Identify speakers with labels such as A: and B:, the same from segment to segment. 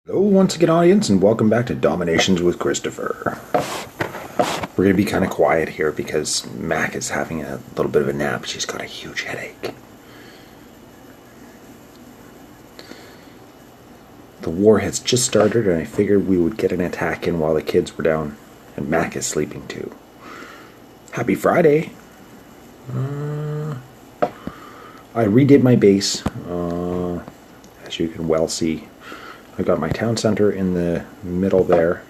A: Hello once again, audience, and welcome back to Dominations with Christopher. We're going to be kind of quiet here because Mac is having a little bit of a nap. She's got a huge headache. The war has just started, and I figured we would get an attack in while the kids were down, and Mac is sleeping too. Happy Friday! I redid my base, as you can well see. I've got my town center in the middle there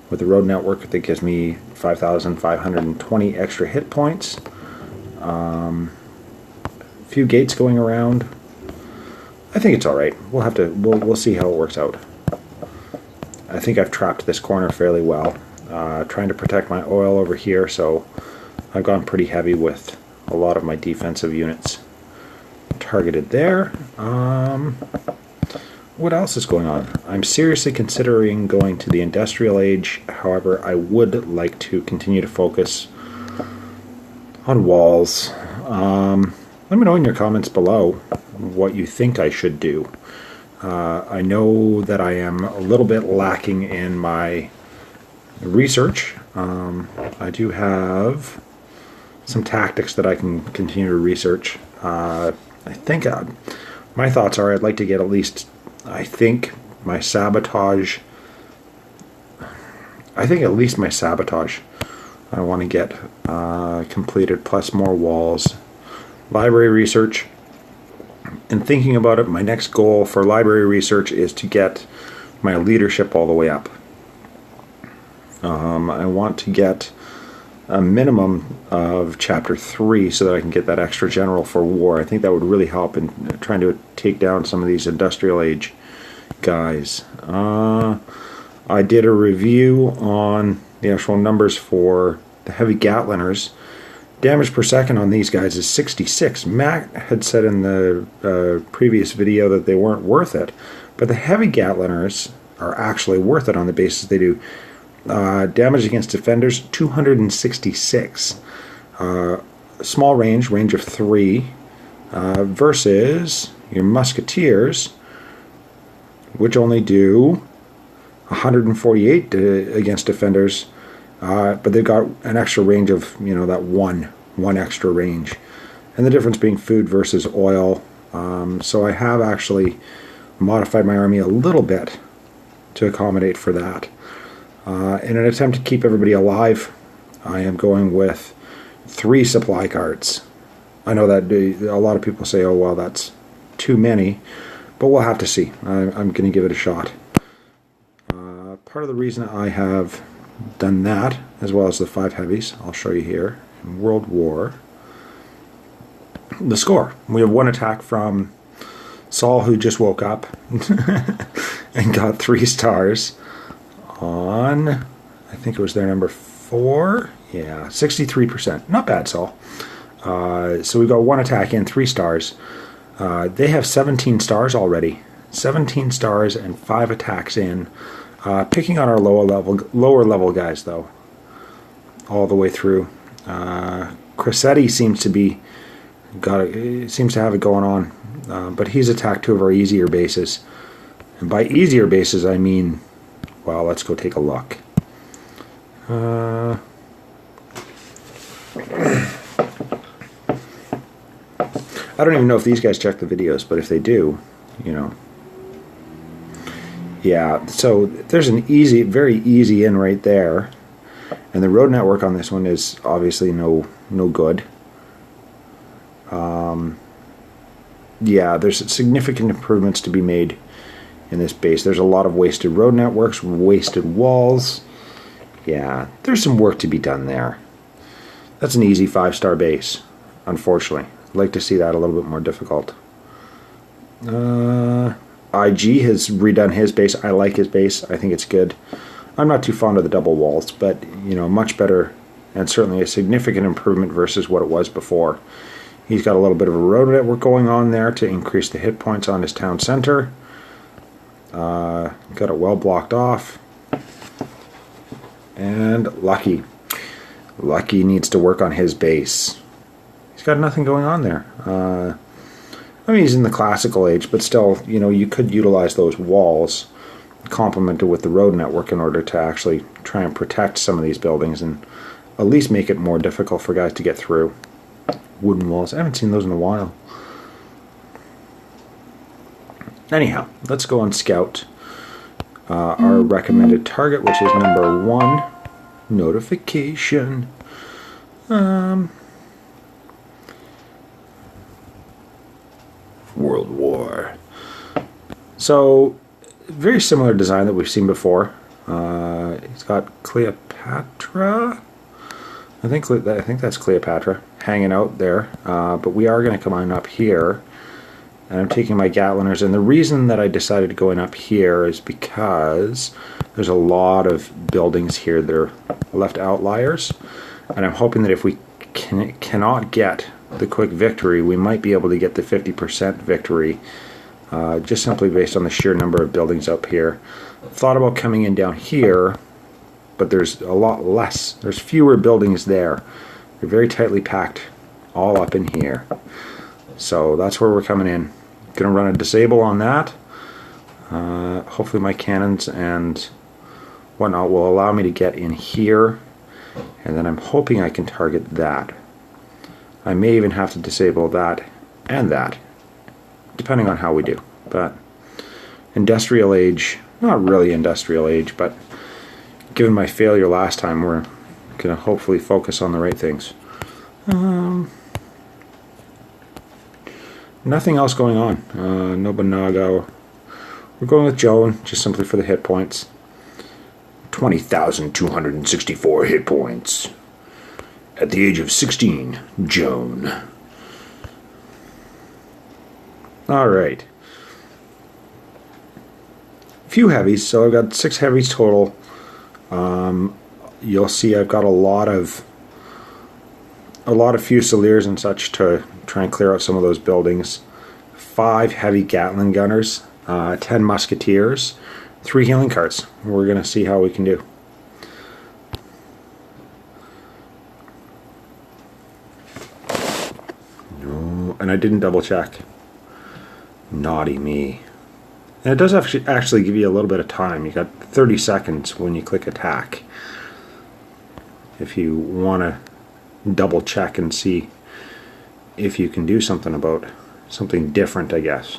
A: with the road network that gives me 5,520 extra hit points. A few gates going around. I think it's alright. We'll see how it works out. I think I've trapped this corner fairly well. Trying to protect my oil over here, so I've gone pretty heavy with a lot of my defensive units targeted there. What else is going on? I'm seriously considering going to the industrial age. However, I would like to continue to focus on walls. Let me know in your comments below what you think I should do. I know that I am a little bit lacking in my research. I do have some tactics that I can continue to research. I think my thoughts are I'd like to get at least, I think at least my sabotage I want to get completed, plus more walls. Library research, and thinking about it, my next goal for library research is to get my leadership all the way up. I want to get a minimum of chapter 3 so that I can get that extra general for war. I think that would really help in trying to take down some of these industrial age guys. I did a review on the actual numbers for the heavy Gatlingers. Damage per second on these guys is 66. Matt had said in the previous video that they weren't worth it, but the heavy Gatlingers are actually worth it on the basis they do damage against defenders 266. Small range of 3 versus your Musketeers, which only do 148 against defenders, but they've got an extra range of, that one extra range, and the difference being food versus oil. So I have actually modified my army a little bit to accommodate for that. In an attempt to keep everybody alive, I am going with 3 supply carts. I know that a lot of people say, oh well, that's too many, but we'll have to see. I'm going to give it a shot. Part of the reason I have done that, as well as the 5 heavies, I'll show you here, in World War. The score. We have 1 attack from Saul, who just woke up and got 3 stars. On, I think it was their number 4. Yeah, 63%. Not bad, Saul. So we've got 1 attack in, 3 stars. They have 17 stars already. 17 stars and 5 attacks in. Picking on our lower level guys though, all the way through. Cressetti seems to have it going on, but he's attacked 2 of our easier bases. And by easier bases, I mean, well, let's go take a look. I don't even know if these guys check the videos, but if they do, yeah, so there's an very easy in right there. And the road network on this one is obviously no good. Yeah, there's significant improvements to be made in this base. There's a lot of wasted road networks, wasted walls. Yeah, there's some work to be done there. That's an easy 5-star base, unfortunately. I'd like to see that a little bit more difficult. IG has redone his base. I like his base. I think it's good. I'm not too fond of the double walls, but much better, and certainly a significant improvement versus what it was before. He's got a little bit of a road network going on there to increase the hit points on his town center. Got it well blocked off. And Lucky needs to work on his base. He's got nothing going on there. I mean, he's in the classical age, but still, you know, you could utilize those walls complemented with the road network in order to actually try and protect some of these buildings and at least make it more difficult for guys to get through. Wooden walls. I haven't seen those in a while. Anyhow, let's go and scout our recommended target, which is number 1. Notification. World War. So, very similar design that we've seen before. It's got Cleopatra. I think that's Cleopatra hanging out there. But we are going to come on up here, and I'm taking my Gatlingers. And the reason that I decided to go in up here is because there's a lot of buildings here that are left outliers, and I'm hoping that if we cannot get the quick victory, we might be able to get the 50% victory, just simply based on the sheer number of buildings up here. Thought about coming in down here, but there's a lot less. There's fewer buildings there. They're very tightly packed all up in here. So that's where we're coming in. Gonna run a disable on that. Hopefully my cannons and whatnot will allow me to get in here, and then I'm hoping I can target that. I may even have to disable that and that, depending on how we do. But industrial age, not really industrial age, but given my failure last time, we're going to hopefully focus on the right things. Nothing else going on. Nobunaga. We're going with Joan, just simply for the hit points. 20,264 hit points. At the age of 16, Joan. Alright. Few heavies, so I've got 6 heavies total. You'll see I've got a lot of Fusiliers and such to try and clear out some of those buildings. 5 heavy Gatling gunners, 10 Musketeers, 3 healing carts. We're going to see how we can do. No, and I didn't double check. Naughty me. And it does actually give you a little bit of time. You got 30 seconds when you click attack. If you want to double check and see if you can do something about something different, I guess.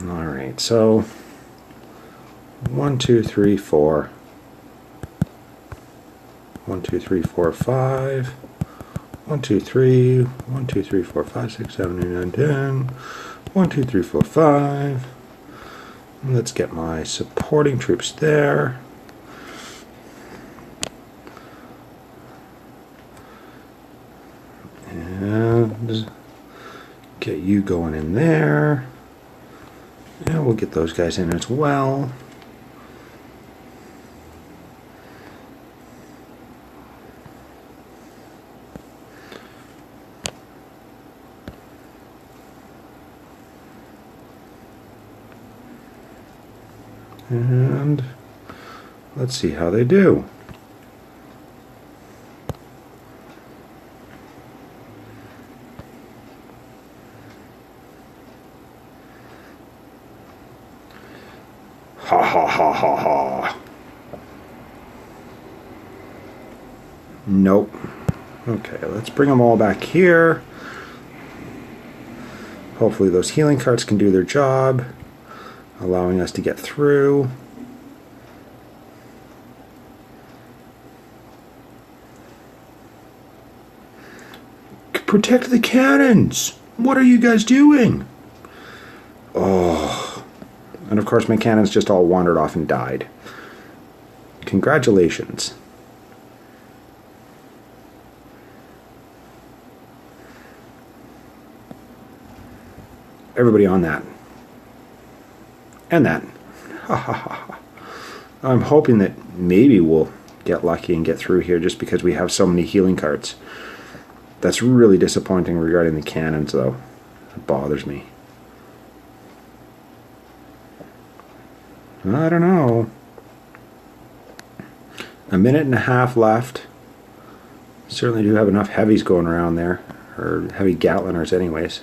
A: Alright, so 1, 2, 3, 4. 1, 2, 3, 4, 5. 1, 2, 3. 1, 2, 3, 4, 5, 6, 7, 8, 9, 10. 1, 2, 3, 4, 5. Let's get my supporting troops there. And get you going in there. And we'll get those guys in as well. And let's see how they do. Ha ha ha ha ha. Nope. Okay, let's bring them all back here. Hopefully those healing carts can do their job, allowing us to get through. Protect the cannons! What are you guys doing? Oh. And of course my cannons just all wandered off and died. Congratulations. Everybody on that. And that. I'm hoping that maybe we'll get lucky and get through here just because we have so many healing carts. That's really disappointing regarding the cannons, though. It bothers me. I don't know. A minute and a half left. Certainly do have enough heavies going around there. Or heavy Gatlingers anyways.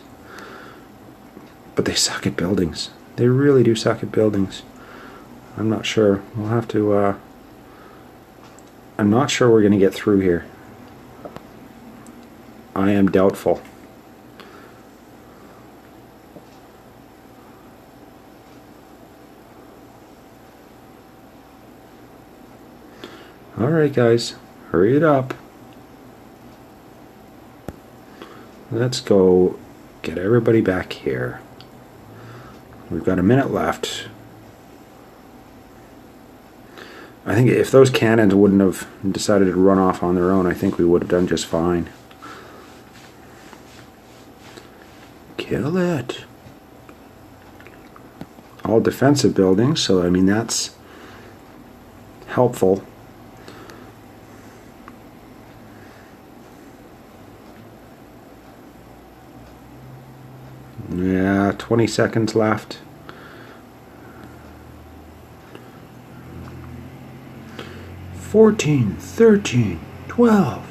A: But they suck at buildings. They really do suck at buildings. I'm not sure. We'll have to... I'm not sure we're going to get through here. I am doubtful. Alright guys, hurry it up. Let's go get everybody back here. We've got a minute left. I think if those cannons wouldn't have decided to run off on their own, I think we would have done just fine. Kill it. All defensive buildings, so I mean that's helpful. Yeah, 20 seconds left. $14, $13, $12,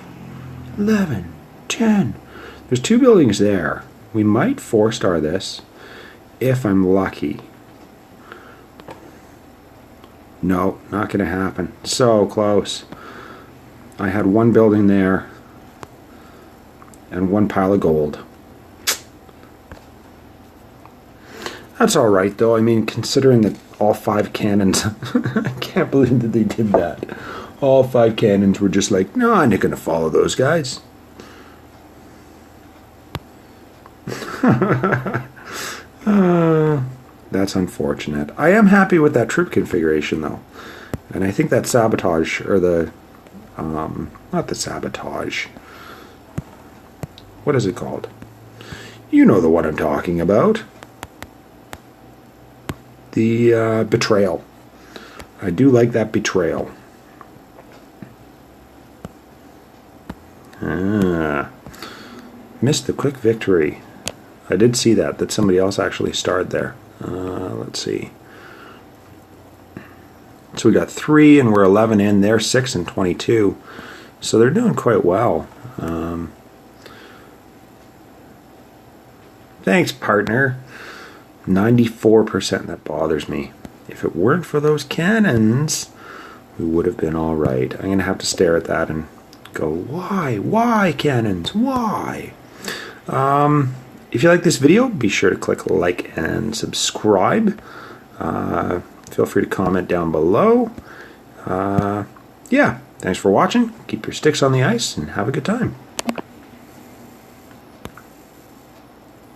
A: $11, $10. There's 2 buildings there. We might 4-star this if I'm lucky. No, not going to happen. So close. I had 1 building there and 1 pile of gold. That's alright though. I mean, considering that all 5 cannons, I can't believe that they did that. All 5 cannons were just like, no, I'm not going to follow those guys. That's unfortunate. I am happy with that troop configuration though. And I think that sabotage, or the, not the sabotage. What is it called? You know the one I'm talking about. The betrayal. I do like that betrayal. Missed the quick victory. I did see that somebody else actually starred there. Let's see. So we got 3 and we're 11 in. They're 6 and 22. So they're doing quite well. Thanks, partner. 94%, that bothers me. If it weren't for those cannons, we would have been alright. I'm going to have to stare at that and go, why? Why cannons? Why? If you like this video, be sure to click like and subscribe. Feel free to comment down below. Yeah, thanks for watching. Keep your sticks on the ice and have a good time.